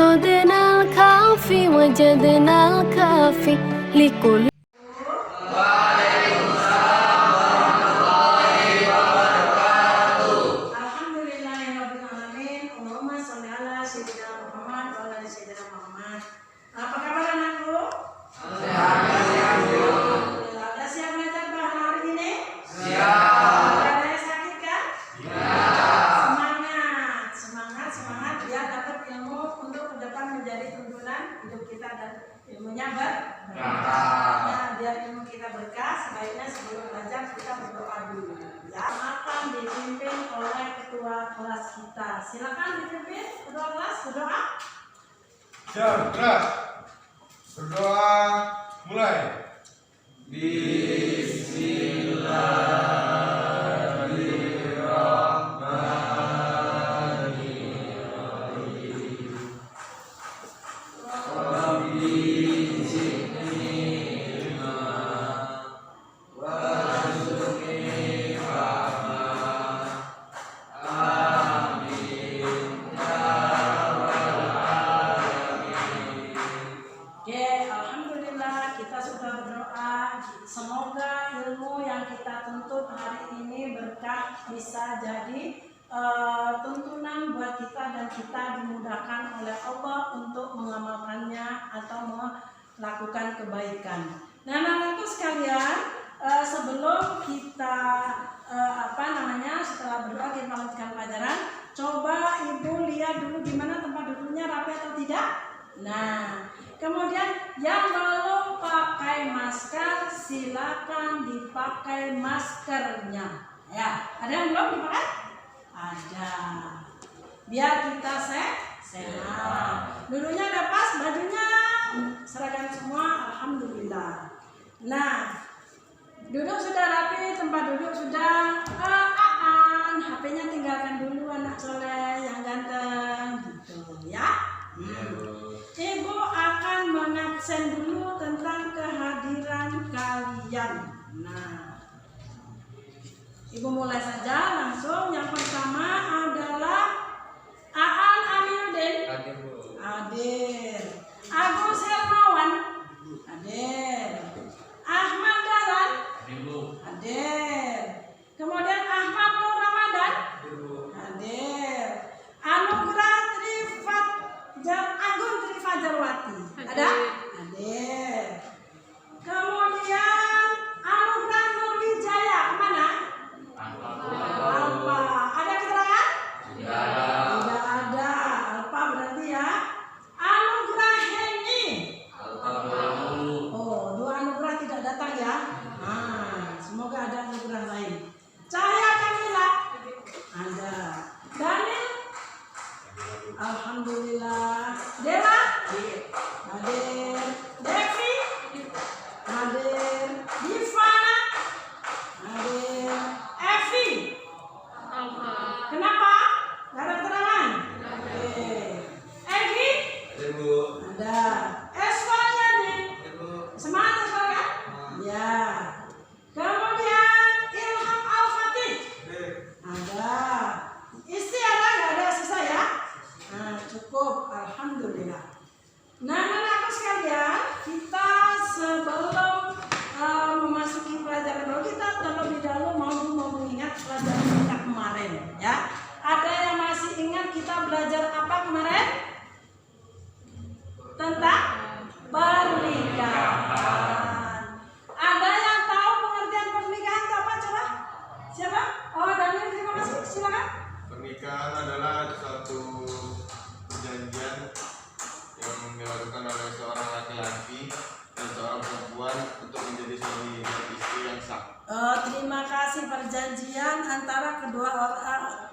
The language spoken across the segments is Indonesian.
صدنا الكافي وجدنا الكافي لكل. Apa kabar anakku? Sudah siap belajar bahasa hari ini? Siap. Ada yang sakit kan? Semangat biar dapat ilmu untuk ke depan menjadi tuntunan hidup kita dan ilmunya berkah. Biar ilmu kita berkah, sebaiknya sebelum belajar kita berdoa dulu. Ya, akan dipimpin oleh ketua kelas kita. Silakan dipimpin ketua kelas berdoa. Siap, gerak. Berdoa, mulai. Alhamdulillah kita sudah berdoa. Semoga ilmu yang kita tuntut hari ini berkah, bisa jadi tuntunan buat kita dan kita dimudahkan oleh Allah untuk mengamalkannya atau melakukan kebaikan. Nah, anak-anakku sekalian, sebelum kita setelah berdoa kita melanjutkan pelajaran, coba ibu lihat dulu gimana tempat duduknya, rapi atau tidak. Nah, kemudian yang belum pakai masker silakan dipakai maskernya. Ya, ada yang belum dipakai? Ada. Biar kita sehat. Duduknya udah pas, bajunya seragam semua, alhamdulillah. Nah, duduk sudah rapi, tempat duduk sudah HP-nya tinggalkan dulu anak soleh yang ganteng gitu ya. Ibu akan mengabsen dulu tentang kehadiran kalian. Nah, ibu mulai saja langsung. Yang pertama adalah Aan Amiruddin. Hadir. Agus Hermawan. Hadir. Ahmad Dahlan. Hadir. Kemudian Ahmad Nur Ramadan. Hadir. Anugerah Agung Trifajarwati. Ada? Hadir. Kemudian Anugerah Nurwijaya mana? Alpa. Ada keterangan? Tidak ada. Alpa berarti ya. Anugerah Heni. Oh, dua anugerah tidak datang ya. Semoga ada anugerah lain. Cahaya Kamila. Ada. Daniel. Alhamdulillah. Dewa. Hadir. Devi. Hadir. Divana. Hadir. Evi. Kenapa? Gak ada keterangan? Oke. Egi. Ada. Eswariani. Semangat Eswariani? Ya. Kemudian Ilham Al-Fatih. Ada. Isti ada? Gak ada sisa ya? Nah, cukup. Alhamdulillah. Nah, anak-anakku sekalian, kita sebelum memasuki pelajaran baru, kita terlebih dahulu mau mengingat pelajaran kita kemarin ya. Ada yang masih ingat kita belajar apa kemarin? Tentang pernikahan. Ada yang tahu pengertian pernikahan itu apa? Coba. Siapa? Oh, Daniel, terima kasih. Silakan. Pernikahan adalah suatu perjanjian yang dilakukan oleh seorang laki-laki dan seorang perempuan untuk menjadi suami dan istri yang sah. Terima kasih, perjanjian antara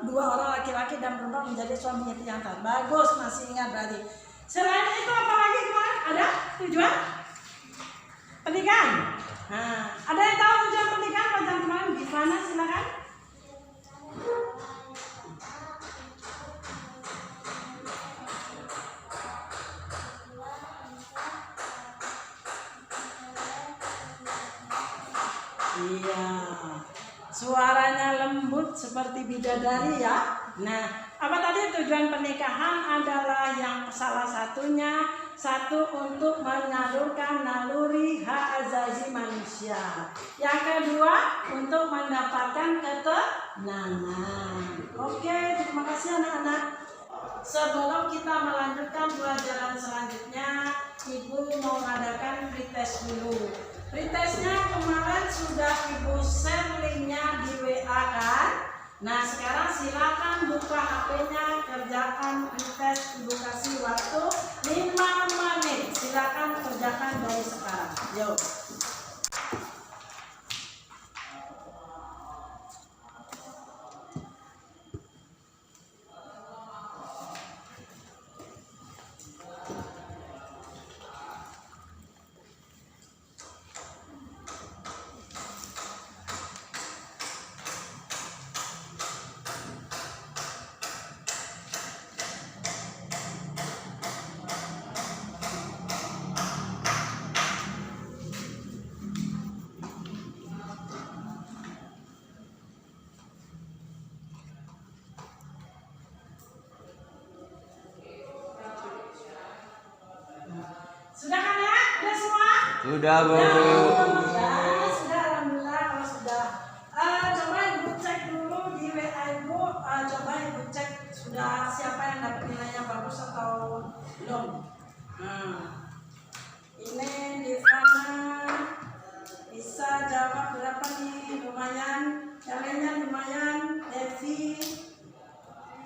dua orang laki-laki dan perempuan menjadi suami istri yang sah. Bagus, masih ingat berarti. Selain itu apa lagi kemarin? Ada tujuan pernikahan. Nah, ada yang tahu tujuan pernikahan pelajaran kemarin? Gimana? Silakan. Iya, suaranya lembut seperti bidadari ya. Nah, Apa tadi tujuan pernikahan adalah yang salah satunya, satu untuk menyalurkan naluri hak asasi manusia. Yang kedua untuk mendapatkan ketenangan. Oke, terima kasih anak-anak. Sebelum kita melanjutkan pelajaran selanjutnya, Ibu mau mengadakan pretest dulu. Pretestnya kemarin sudah Ibu share linknya di WA kan? Nah sekarang silakan buka HP-nya, kerjakan pretest. Ibu kasih waktu 5 menit. Silakan kerjakan dari sekarang. Yuk. Sudah kan ya? Sudah semua? Sudah, Bu. Ya, sudah, alhamdulillah kalau sudah. Coba Ibu cek dulu di WA Ibu. Coba Ibu cek sudah siapa yang dapat nilainya bagus atau belum. Ini Divana bisa jawab berapa nih? Lumayan. Kaliannya lumayan. Devi.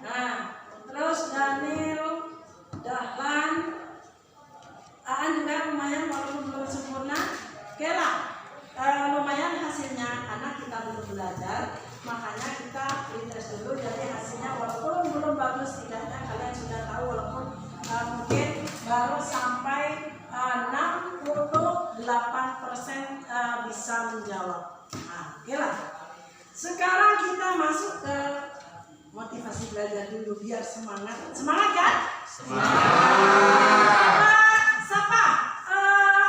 Nah, terus Daniel, Dahlan. Aan juga lumayan walaupun belum sempurna. Oke lah, lumayan hasilnya karena kita belum belajar, makanya kita pretest dulu. Jadi hasilnya walaupun belum bagus, tidaknya kalian sudah tahu walaupun mungkin baru sampai 68% bisa menjawab. Nah, oke lah. Sekarang kita masuk ke motivasi belajar dulu biar semangat. Semangat kan? Semangat. Sapa,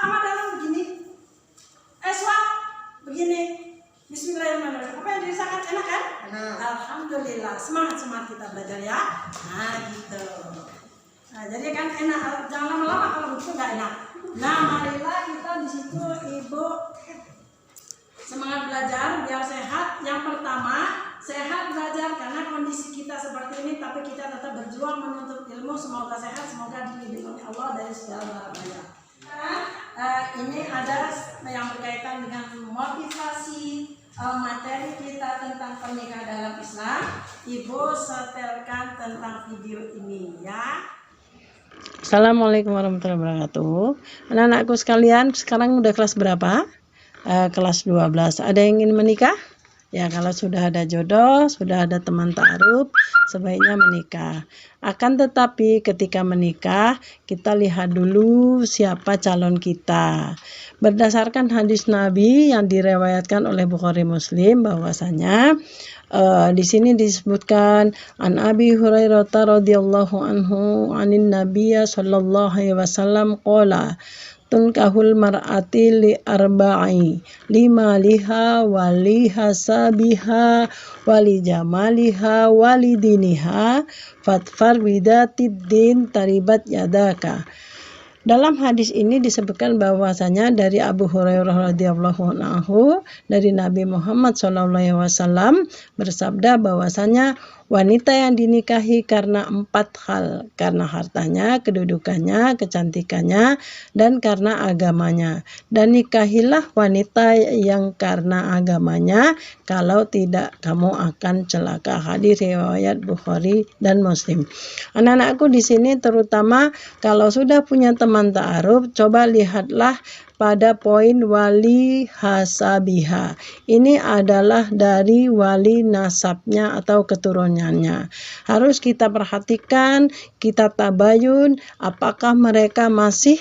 amat dalam begini. Eswa begini. Bismillahirrahmanirrahim. Apa yang dirasakan enak kan? Enak. Alhamdulillah. Semangat kita belajar ya. Nah gitu. Nah jadi kan enak. Jangan lama-lama kalau begitu nggak enak. Nah marilah kita di situ Ibu semangat belajar biar sehat. Yang pertama sehat belajar karena kondisi kita seperti ini, tapi kita tetap berjuang menuntut ilmu. Semoga sehat, semoga dilindungi Allah dari segala bahaya. Ini ada yang berkaitan dengan motivasi materi kita tentang pernikahan dalam Islam. Ibu setelkan tentang video ini ya. Assalamualaikum warahmatullahi wabarakatuh. Anak-anakku sekalian, sekarang udah kelas berapa? Kelas 12. Ada yang ingin menikah? Ya, kalau sudah ada jodoh, sudah ada teman ta'aruf, sebaiknya menikah. Akan tetapi ketika menikah, kita lihat dulu siapa calon kita. Berdasarkan hadis Nabi yang direwayatkan oleh Bukhari Muslim bahwasanya di sini disebutkan an Abi Hurairah radhiyallahu anhu anin Nabiyya sallallahu alaihi wasallam qala tunkahul mar'ati li arba'i lima liha wali hasabiha wali jamaliha wali diniha fatfar widatid din taribat yadaka. Dalam hadis ini disebutkan bahwasanya dari Abu Hurairah radhiyallahu anhu dari Nabi Muhammad SAW bersabda bahwasanya wanita yang dinikahi karena 4 hal, karena hartanya, kedudukannya, kecantikannya, dan karena agamanya. Dan nikahilah wanita yang karena agamanya, kalau tidak kamu akan celaka. Hadis riwayat Bukhari dan Muslim. Anak-anakku di sini terutama kalau sudah punya teman ta'aruf, coba lihatlah pada poin wali hasabiha. Ini adalah dari wali nasabnya atau keturunannya. Harus kita perhatikan, kita tabayun apakah mereka masih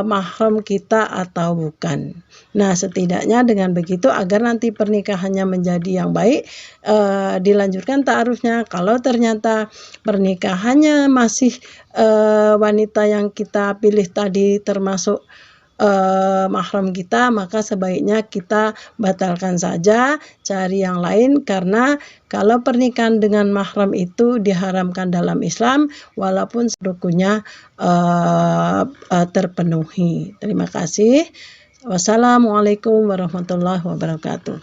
mahram kita atau bukan. Nah, setidaknya dengan begitu agar nanti pernikahannya menjadi yang baik, dilanjutkan ta'arufnya. Kalau ternyata pernikahannya masih wanita yang kita pilih tadi termasuk mahram kita, maka sebaiknya kita batalkan saja, cari yang lain, karena kalau pernikahan dengan mahram itu diharamkan dalam Islam walaupun rukunnya terpenuhi. Terima kasih. Wassalamualaikum warahmatullahi wabarakatuh.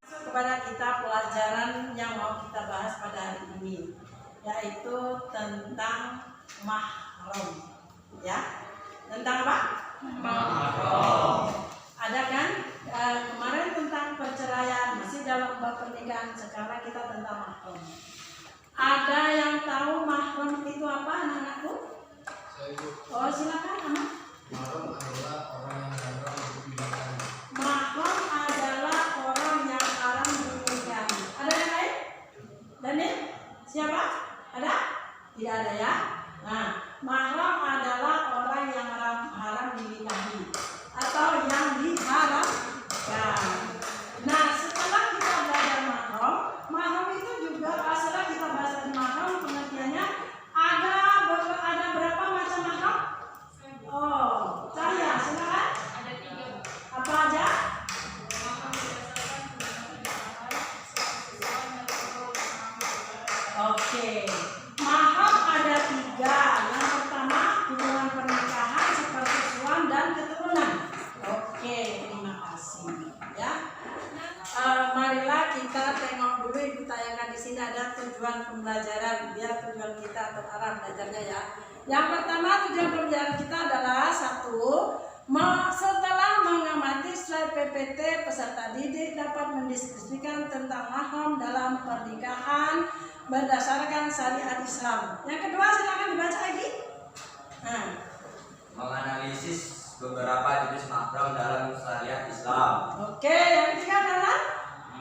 Kepada kita pelajaran yang mau kita bahas pada hari ini, yaitu tentang mahram. Ya, tentang apa? Mahram. Ada kan kemarin tentang perceraian, masih dalam bab pernikahan. Sekarang kita tentang mahram. Ada yang tahu mahram itu apa, anak-anakku? Oh, silakan, anak. Mahram adalah orang yang haram dinikahi. Ada yang lain? Daniel? Siapa? Ada? Tidak ada ya? Nah, mahram adalah orang yang haram dinikahi atau yang diharamkan. Nah, setelah kita belajar mahram, mahram itu juga setelah kita bahas mahram, pengertiannya ada berapa macam mahram? Oh, saya silakan. Ada 3. Apa aja? Oke, mahram ada 3. Yang pertama hubungan pernikahan seperti suami dan keturunan. Oke, terima kasih. Ya, marilah kita tengok dulu, ibu tayangkan di sini ada tujuan pembelajaran biar tujuan kita terarah belajarnya ya. Yang pertama tujuan pembelajaran kita adalah 1. Setelah mengamati slide PPT, peserta didik dapat mendiskusikan tentang mahram dalam pernikahan berdasarkan syariat Islam. Yang kedua, silakan dibaca lagi. Nah, menganalisis beberapa jenis mahram dalam syariat Islam. Oke, yang ketiga adalah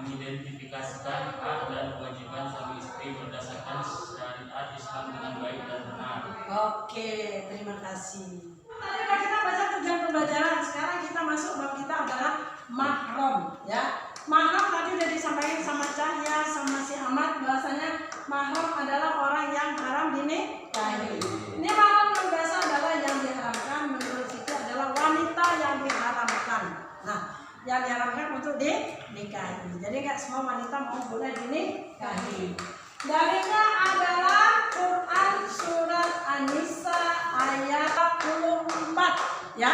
mengidentifikasikan hak dan kewajiban suami istri berdasarkan syariat Islam dengan baik dan benar. Oke, terima kasih. Tadi udah kita baca tujuan pembelajaran. Sekarang kita masuk bab kita adalah mahram, ya. Mahram tadi udah disampaikan sama Cahya, sama si Ahmad, bahasanya mahram adalah orang yang haram dinikahi. Ini mahram yang biasa adalah yang diharamkan, menurut itu adalah wanita yang diharamkan. Nah, yang diharamkan untuk dinikahi. Jadi nggak semua wanita mau boleh dinikahi. Dalilnya adalah Quran surat An-Nisa ayat 24, ya,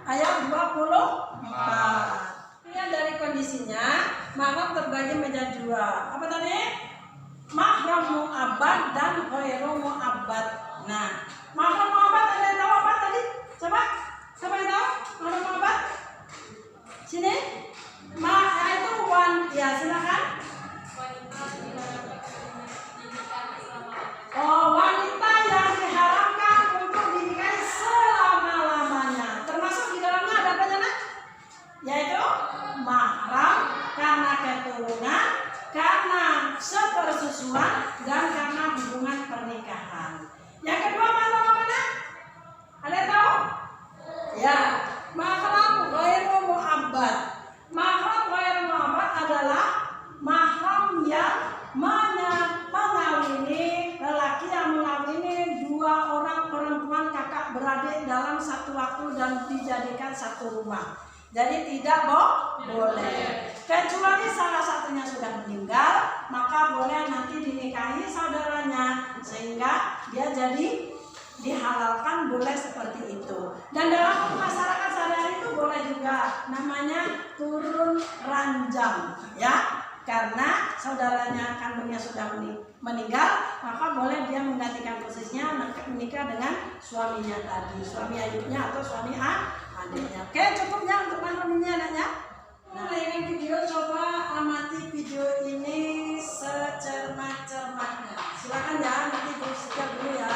ayat 24. Ini dari kondisinya mahram terbagi menjadi 2. Apa tadi? Mahram mu'abbad dan ghairu mu'abbad. Nah, mahram mu'abbad ada yang tahu apa tadi? Coba, siapa yang tahu? Mahram mu'abbad? Sini. Itu ya, silakan. Oh, wanita yang diharamkan untuk dinikahi selama-lamanya. Termasuk di dalamnya ada apa, Nak? Yaitu mahram karena keturunan, karena sepersusuan, dan karena hubungan pernikahan. Yang kedua mahram apa, Nak? Ada yang tahu? Ya, mahram ghairu mu'abbad. Mahram ghairu mu'abbad adalah mahram yang mengawini, lelaki yang mengawini 2 orang perempuan kakak beradik dalam satu waktu dan dijadikan satu rumah. Jadi tidak boleh. Kecuali salah satunya sudah meninggal, maka boleh nanti dinikahi saudaranya sehingga dia jadi dihalalkan, boleh seperti itu. Dan dalam masyarakat sehari-hari itu boleh juga namanya turun ranjang, ya. Karena saudaranya kandungnya sudah meninggal, maka boleh dia menggantikan posisinya menikah dengan suaminya tadi, suami ayubnya atau suami adiknya. Oke, cukupnya untuk mahram ini, anaknya. Nah, ini video, coba amati video ini secermat-cermatnya. Silakan ya, nanti sekian dulu ya.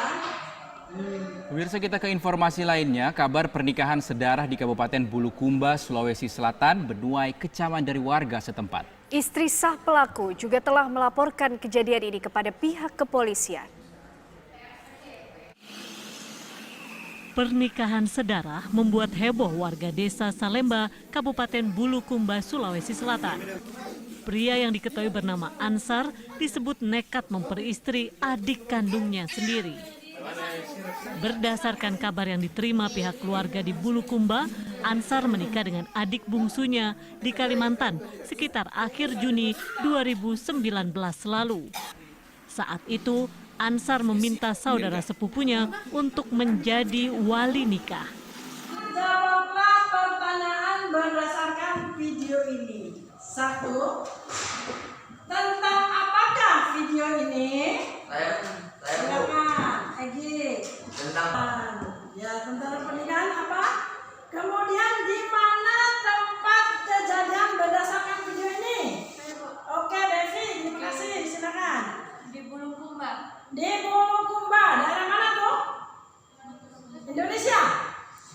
Pemirsa, kita ke informasi lainnya. Kabar pernikahan sedarah di Kabupaten Bulukumba, Sulawesi Selatan menuai kecaman dari warga setempat. Istri sah pelaku juga telah melaporkan kejadian ini kepada pihak kepolisian. Pernikahan sedarah membuat heboh warga desa Salemba, Kabupaten Bulukumba, Sulawesi Selatan. Pria yang diketahui bernama Ansar disebut nekat memperistri adik kandungnya sendiri. Berdasarkan kabar yang diterima pihak keluarga di Bulukumba, Ansar menikah dengan adik bungsunya di Kalimantan sekitar akhir Juni 2019 lalu. Saat itu, Ansar meminta saudara sepupunya untuk menjadi wali nikah. Jawablah pertanyaan berdasarkan video ini. 1. Tentang apakah video ini? Silakan, Egi. Tentang pernikahan apa? Kemudian di mana tempat kejadian berdasarkan video ini? Oke, Devi, terima kasih. Silakan. Di Bulukumba. Di Bulukumba. Daerah mana tuh? Indonesia?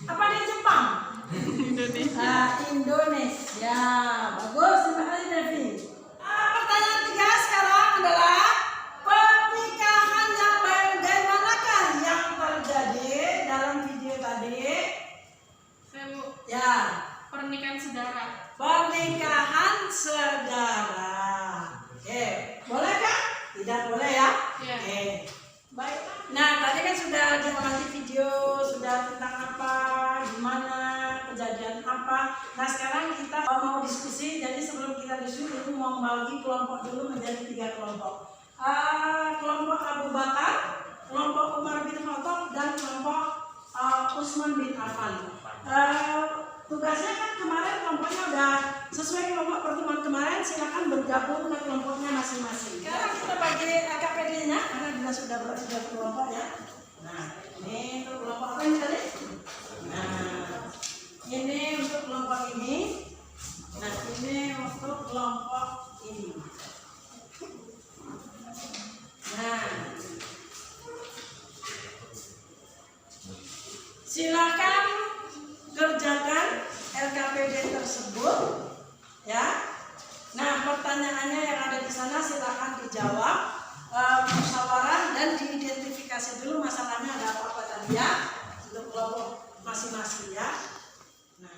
Apa di Jepang? Indonesia. Indonesia. Bagus, terima kasih, Devi. Pertanyaan 3 sekarang adalah pernikahan yang bagaimanakah yang terjadi dalam video tadi? Ya. Pernikahan saudara. Pernikahan saudara. Oke, boleh kan? Tidak boleh ya? Ya. Oke. Baik. Nah, tadi kan sudah diamati video, sudah tentang apa, gimana, kejadian apa. Nah, sekarang kita mau diskusi. Jadi sebelum kita diskusi, dulu mau membagi kelompok dulu menjadi 3 kelompok. Kelompok Abu Bakar, kelompok Umar bin Khattab, dan kelompok Utsman bin Affan. Tugasnya kan kemarin kelompoknya udah sesuai kelompok pertemuan kemarin, silakan bergabung ke kelompoknya masing-masing. Sekarang kita bagi KPD-nya karena sudah kelompok ya. Nah, ini untuk kelompok apa ini tadi? Nah, ini untuk kelompok ini. Nah, ini untuk kelompok ini. Nah, silakan kerjakan LKPD tersebut ya. Nah, pertanyaannya yang ada di sana silakan dijawab, musyawarah dan diidentifikasi dulu masalahnya ada apa tadi ya untuk kelompok masing-masing ya. Nah.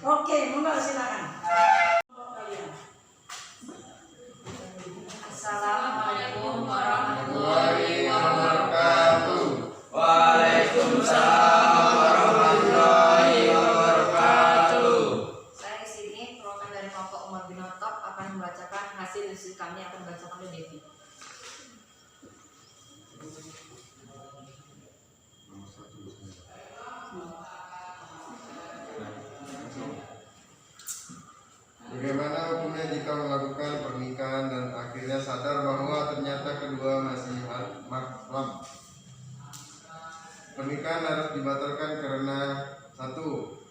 Oke, monggo silakan. Assalamualaikum warahmatullahi wabarakatuh. Waalaikumsalam warahmatullahi wabarakatuh. Saya di sini perwakilan dari kelompok Umar bin Khattab akan membacakan hasil diskusi kami akan membacakan oleh Devi. Bagaimana hukumnya jika melakukan pernikahan dan akhirnya sadar bahwa ternyata kedua masih mahram? Pernikahan harus dibatalkan karena 1.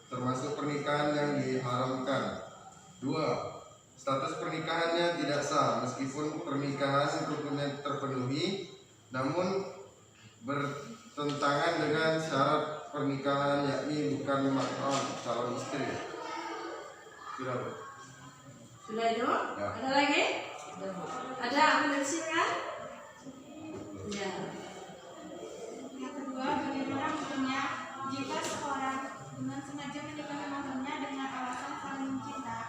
Termasuk pernikahan yang diharamkan. 2. Status pernikahannya tidak sah meskipun pernikahan rukunnya terpenuhi, namun bertentangan dengan syarat pernikahan yakni bukan mahram calon istri. Sudah, Bu? Sudah itu? Ya. Ada lagi? Ada apa dari sini kan? Ya. Yang kedua, bagaimana hukumnya jika seorang dengan sengaja menikahi mahramnya dengan alasan saling mencinta?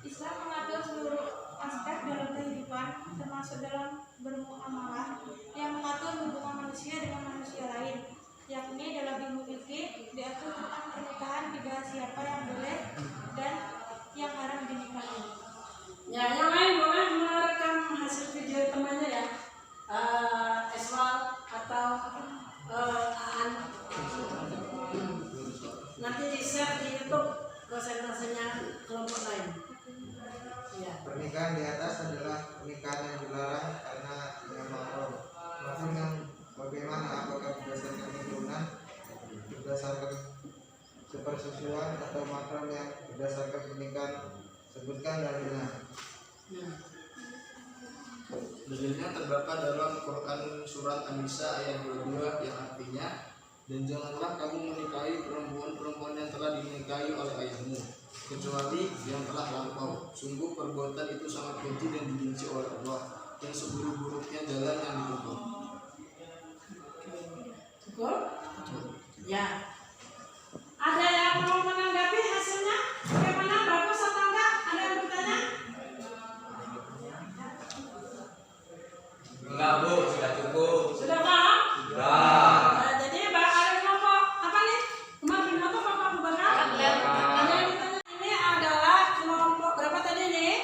Islam mengatur seluruh aspek dalam kehidupan, termasuk dalam bermuamalah, yang mengatur hubungan manusia dengan manusia lain, yakni dalam ilmu fikih diatur tentang pernikahan dibahas siapa yang boleh dan yang haram dinikahi. Ya, yang lain boleh merekam hasil video temannya ya. Eswal atau Aan. Nanti di-share di YouTube prosentasenya kelompok lain. Ya. Pernikahan di atas adalah pernikahan yang dilarang karena tidak mahram. Namun yang bagaimana, apakah berdasarkan keturunan, berdasarkan sepersusuan atau mahram yang berdasarkan pernikahan? Sebutkan dalilnya. Dalilnya terdapat dalam Quran surat An-Nisa ayat 22 yang artinya, dan janganlah kamu menikahi perempuan-perempuan yang telah dinikahi oleh ayahmu, kecuali yang telah lampau. Sungguh perbuatan itu sangat keji dan dibenci oleh Allah, dan seburuk-buruknya jalan yang ditempuh. Cukup? Ya. Ada yang mau menanggapi hasilnya? Bagaimana, bagus atau enggak? Ada yang bertanya? Enggak, Bu, sudah cukup. Sudah paham? Sudah. Nah, jadi ada kelompok apa nih? Umar bin Khattab apa Abu Bakar? Yang ditanya ini adalah kelompok berapa tadi nih?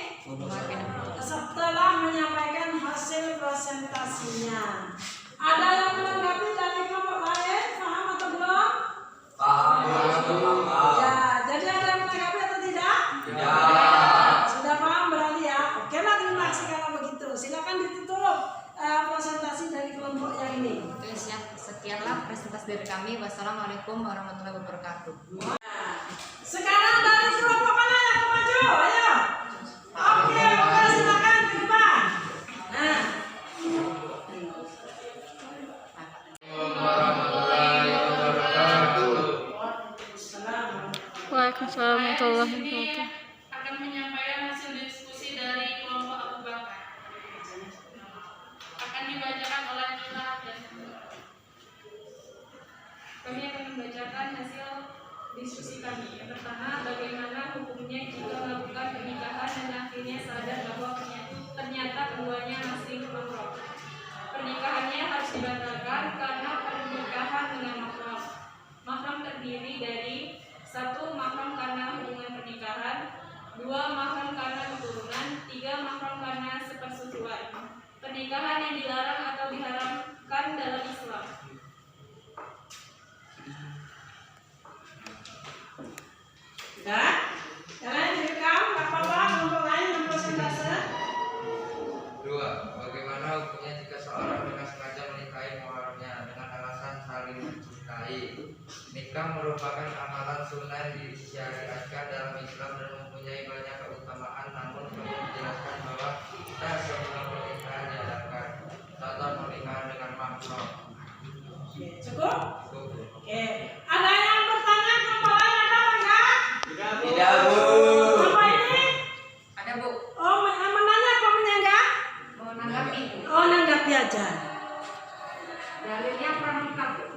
Setelah menyampaikan hasil presentasinya, ada yang menanggapi dari kelompok lain? Paham atau belum? Paham, Bu. Ya, jadi ada yang menanggapi atau tidak? Tidak. Sudah paham berarti ya? Oke lah, terima kasih kalau begitu. Silakan ditutup presentasi dari kelompok yang ini. Oke, siap. Sekianlah presentasi dari kami. Wassalamualaikum warahmatullahi wabarakatuh. Sekarang dari kelompok mana yang mau maju? Ayo. Oke, monggo silakan ke depan. Nah. Waalaikumsalam warahmatullahi wabarakatuh. Akan menyampaikan hasil diskusi dari kelompok Abu Bakar. Akan dibacakan oleh Nurah dan kami akan membacakan hasil diskusi kami. Yang pertama, bagaimana hukumnya jika melakukan pernikahan dan akhirnya sadar bahwa ternyata keduanya masih mahram. Pernikahannya harus dibatalkan karena pernikahan dengan mahram. Mahram terdiri dari 1. Mahram karena hubungan pernikahan, 2. Mahram karena keturunan, 3. Mahram karena sepersetujuan. Pernikahan yang dilarang atau diharamkan dalam Islam. Sudah? Kalian direkam, nggak apa-apa, kelompok lain yang persentase. 2. Bagaimana hukumnya jika seorang dengan sengaja menikahi mahramnya dengan alasan saling mencintai? Nikah merupakan amalan sunnah yang disyariatkan dalam Islam dan mempunyai banyak keutamaan, namun perlu dijelaskan bahwa tak semua pernikahan diadakan. Contoh pernikahan dengan mahram. Cukup? Oke. Ada yang bertanya kelompok lain ada apa enggak? Tidak, Bu. Apa ini? Ada, Bu. Oh, menanya apa menyanggah? Mau menanggapi? Oh, nanggapi aja. Dalilnya kurang lengkap.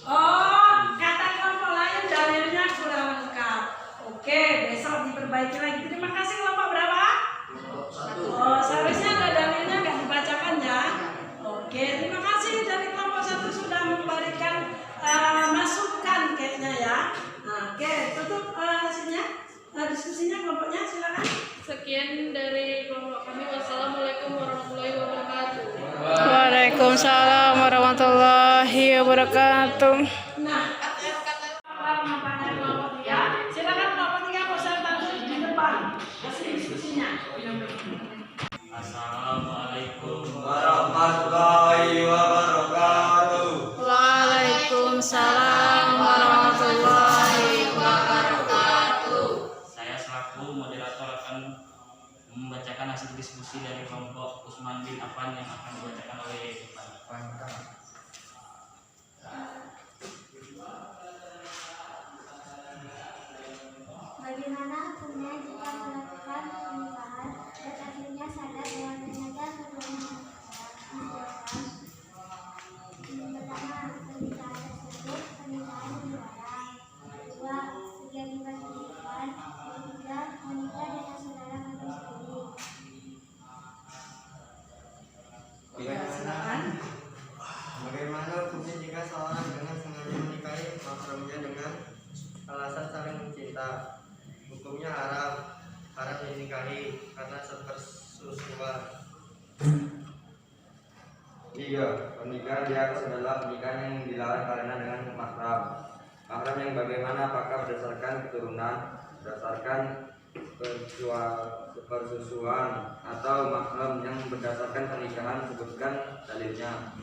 Oh, kata kelompok lain dalilnya kurang lengkap. Oke. Oke, besok diperbaiki lagi. Terima kasih kelompok berapa? Oh, seharusnya ada dalilnya nggak dibacakan ya. Oke, terima kasih dari kelompok 1 sudah memberikan masukan kayaknya ya. Nah, oke, tutup diskusinya kelompoknya, silakan. Sekian dari kelompok kami. Wassalamualaikum warahmatullahi wabarakatuh. Waalaikumsalam warahmatullahi wabarakatuh. Nah, mapanya kelompok 3. Silakan kelompok 3 presentasi di depan. Hasil diskusinya. Assalamualaikum warahmatullahi wabarakatuh. Waalaikumsalam warahmatullahi wabarakatuh. Saya selaku moderator akan membacakan hasil diskusi dari kelompok Usman bin Affan yang akan dibacakan oleh Bapak. Bagaimana hukumnya jika melakukan pernikahan dan akhirnya sadar bahwa ternyata keduanya menjauhkan? Pertama, pernikahan tersebut pernikahan yang dilarang. Kedua, terjadi perselingkuhan. Ketiga, menikah dengan saudara kandung sendiri. Bagaimana hukumnya jika seorang dengan sengaja menikahi mahramnya dengan alasan saling mencinta? Hukumnya haram dinikahi karena sepersusuan. 3. Pernikahan di atas adalah pernikahan yang dilarang karena dengan mahram. Mahram yang bagaimana? Apakah berdasarkan keturunan, berdasarkan persusuan, atau mahram yang berdasarkan pernikahan? Sebutkan dalilnya.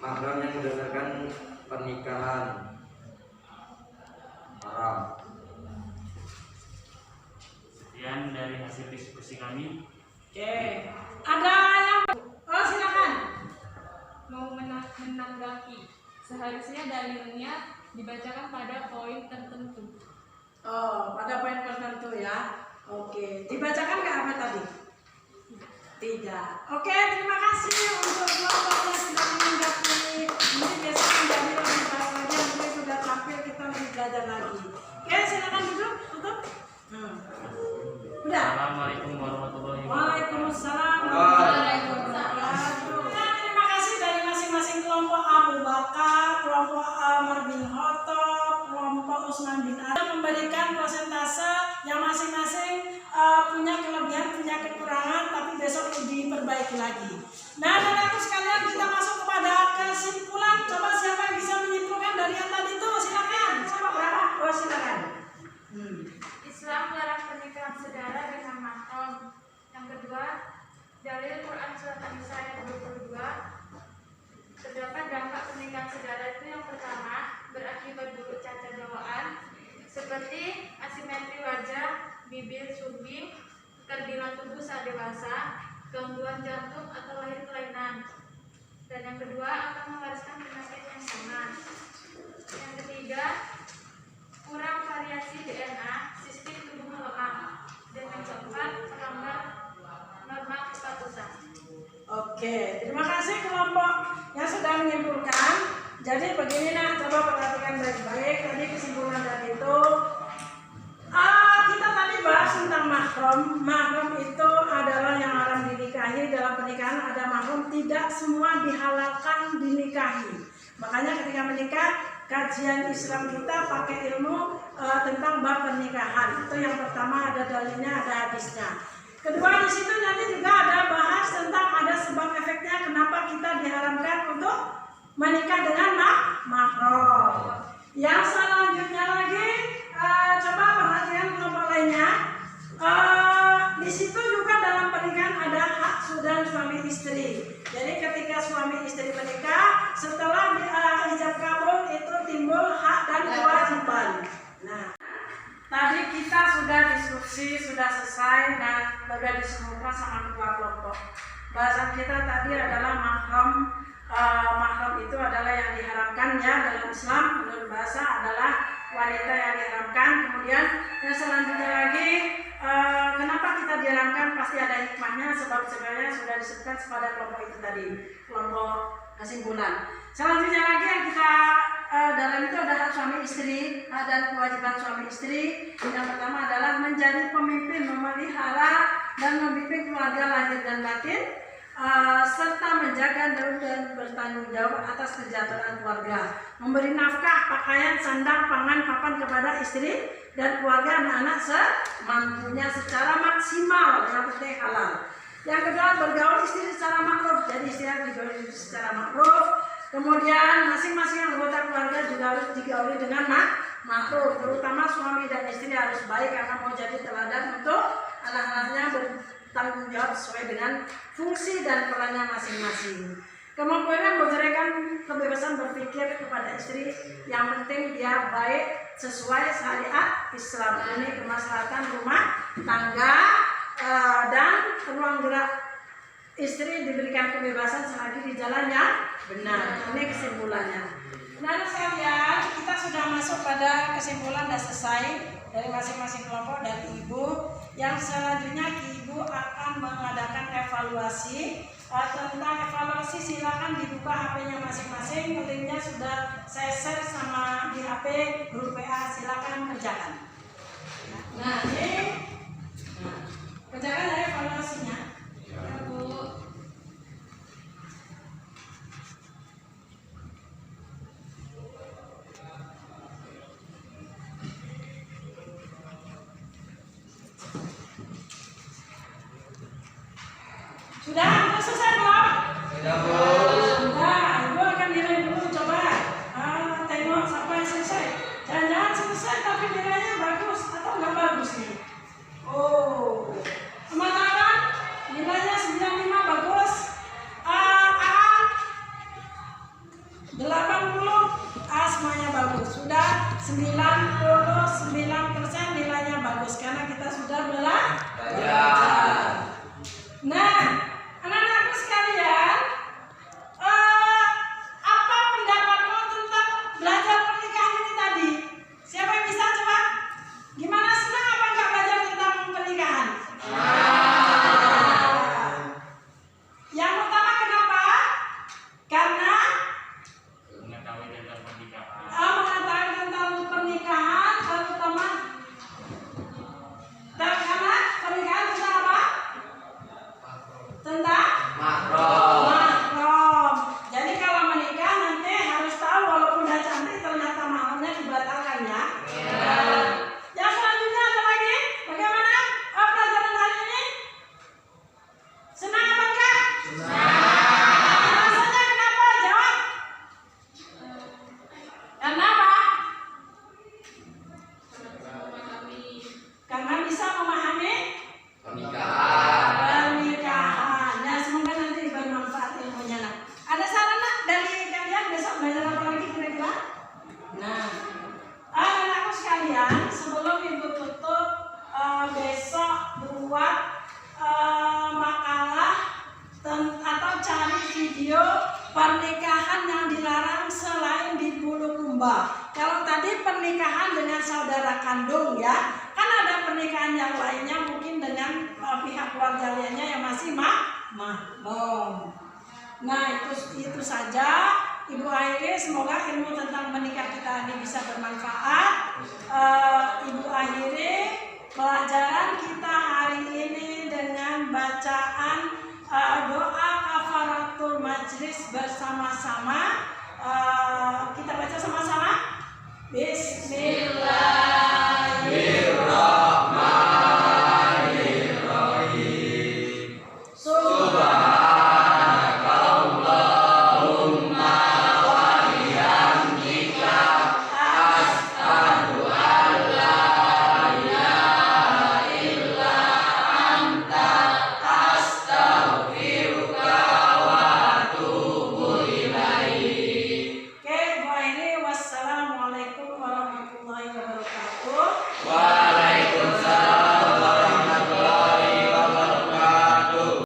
Mahram yang berdasarkan pernikahan haram. Sekian dari hasil diskusi kami. Oke, ada yang silakan Mau menanggapi, seharusnya dalilnya dibacakan pada poin tertentu. pada poin tertentu ya. Oke, dibacakan nggak apa tadi? Tidak. Oke, terima kasih untuk kelompok yang sudah menanggapi. Ini besok menjadi lebih baik lagi. Nanti sudah tampil kita lebih belajar lagi. Oke, silakan duduk. Tutup. Udah. Assalamualaikum warahmatullahi wabarakatuh. Waalaikumsalam warahmatullahi wabarakatuh. Terima kasih dari masing-masing kelompok Abu Bakar, kelompok Amr bin Khattab, kelompok Usman bin Affan memberikan persentase yang masing-masing punya kelebihan, punya kekurangan, tapi besok diperbaiki lagi. Nah, anak-anakku sekalian, kita masuk kepada kesimpulan. Coba siapa yang bisa menyimpulkan dari yang tadi itu? Silakan. Siapa berapa? Oh, silakan. Islam melarang pernikahan saudara dengan mahram. Yang kedua, dalil Quran surat An-Nisa ayat 22. Terdapat dampak pernikahan saudara itu yang pertama, berakibat buruk cacat bawaan seperti asimetri wajah, bibir sumbing, keterbilan tubuh saat dewasa, gangguan jantung atau lahir kelainan. Dan yang kedua, akan mewariskan penyakit yang sama. Yang ketiga, kurang variasi DNA, sistem tubuh melemah. Dan yang keempat, melanggar norma kepatutan. Oke, terima kasih kelompok yang sudah menyimpulkan. Jadi begini nak, coba perhatikan baik-baik. Tadi kesimpulan dari itu, kita tadi bahas tentang mahram. Mahram itu adalah yang haram dinikahi. Dalam pernikahan ada mahram, tidak semua dihalalkan dinikahi. Makanya ketika menikah, kajian Islam kita pakai ilmu tentang bab pernikahan. Itu yang pertama, ada dalilnya, ada hadisnya. Kedua, di situ nanti juga ada bahas tentang ada sebab efeknya kenapa kita diharamkan untuk menikah dengan mahram. Yang selanjutnya lagi, coba perhatikan kelompok lainnya. Di situ juga dalam pernikahan ada hak dan suami istri. Jadi ketika suami istri menikah, setelah ijab kabul itu timbul hak dan kewajiban. Nah, tadi kita sudah diskusi, sudah selesai dan sudah disembuhkan sama kedua kelompok. Bahasan kita tadi adalah mahram. Mahram itu adalah yang diharamkan ya dalam Islam, menurut bahasa adalah wanita yang diharamkan. Kemudian yang selanjutnya lagi, kenapa kita diharamkan? Pasti ada hikmahnya, sebab sebenarnya sudah disebutkan pada kelompok itu tadi, kelompok kesimpulan. Selanjutnya lagi yang kita dalam itu ada hak suami istri, hak dan kewajiban suami istri. Yang pertama adalah menjadi pemimpin, memelihara dan membimbing keluarga lahir dan batin, serta menjaga dan bertanggung jawab atas kesejahteraan keluarga, memberi nafkah, pakaian, sandang, pangan, papan kepada istri dan keluarga anak-anak semampunya secara maksimal, yang penting halal. Yang kedua, bergaul istri secara makruf, jadi istri harus digauli secara makruf. Kemudian masing-masing anggota keluarga juga harus digauli dengan makruf, terutama suami dan istri harus baik karena mau jadi teladan untuk anak-anaknya bertanggung jawab sesuai dengan fungsi dan perannya masing-masing. Kemampuan memberikan kebebasan berpikir kepada istri, yang penting dia baik sesuai syariat Islam. Ini kemaslahatan rumah tangga dan ruang gerak istri diberikan kebebasan selagi di jalan yang benar. Ini kesimpulannya. Nah sekalian, kita sudah masuk pada kesimpulan dan selesai dari masing-masing kelompok dari ibu. Yang selanjutnya ibu akan mengadakan evaluasi. Tentang evaluasi silakan dibuka HP-nya masing-masing. Linknya sudah saya share sama di HP grup WA. Silakan kerjakan. Nah ini kerjakan dari evaluasinya. Ya, Bu. Sudah selesai belum? Sudah, Bu. Sudah, ibu akan nilai dulu, coba tengok sampai selesai. Jangan-jangan selesai tapi nilainya bagus atau nggak bagus nih. Oh, teman-teman, nilainya 95 bagus. 80 semuanya bagus. Sudah 99% nilainya bagus karena kita sudah belajar. Nah, anak-anakku sekalian, apa pendapatmu tentang belajar pernikahan ini tadi? Siapa yang bisa coba? Gimana, senang apa enggak belajar tentang pernikahan? Yang pertama kenapa? Karena Mengetahui tentang pernikahan. mengetahui tentang pernikahan, terutama karena pernikahan tentang apa? Tentang mahram. Jadi kalau menikah nanti harus tahu walaupun udah cantik ternyata mahramnya dibatalkan ya. Yang selanjutnya apa lagi? Bagaimana pelajaran hari ini? Senang apa enggak? Alasannya kenapa? Jawab. Karena apa? Karena bisa memahami pernikahan. Nah, semoga nanti bermanfaat ilmunya. Nah, ada saran nak dari kalian besok belajar apa lagi kira-kira? Nah, anak-anakku sekalian, sebelum ibu tutup, besok buat makalah atau cari video pernikahan yang dilarang selain di Bulukumba. Kalau tadi pernikahan dengan saudara kandung ya, kan ada pernikahan yang lainnya mungkin dengan pihak keluarga lainnya yang masih mahram. Nah itu saja. Ibu akhiri, semoga ilmu tentang menikah kita ini bisa bermanfaat. Ibu akhiri pelajaran kita hari ini dengan bacaan doa kafaratul majlis bersama-sama. Kita baca sama-sama. Bismillahirrahmanirrahim.